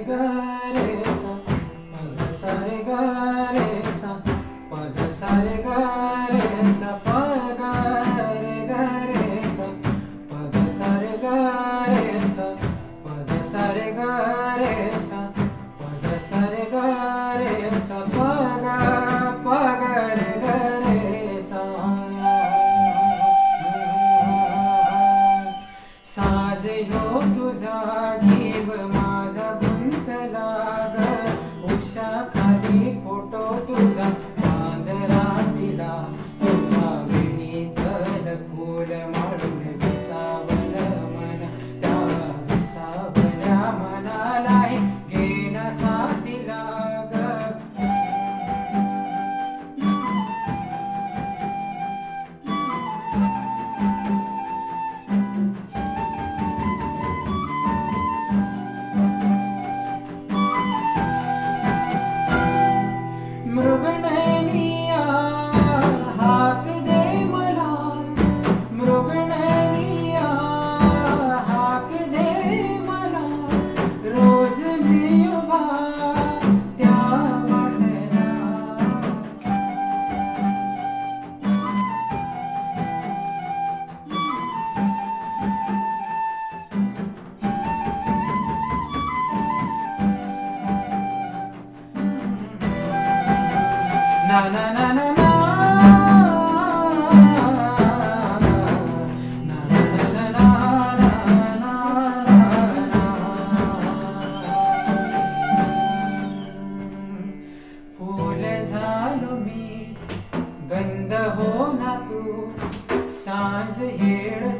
ग रे सा पद सा रे ग रे सा पद सा रे ग रे सा प ग रे सा पद सा रे ग रे सा पद सा रे ग रे सा पद सा रे ग रे सा प ग रे सा साज ह्यो तुझा जीव माझा गुंतला ग उषा खाली फोटो तुझा चांदरा दिला तुझ्या विणीतल फूल माळून विसावल मन त्या विसावल्या मनालाही घेना साथीला ग मृगनयनिया हाक दे मला मृगनयनिया हाक दे मला रोज मी उभा त्या वाटेला na na na na na फूल झालो मी गंध हो ना तू सांज येड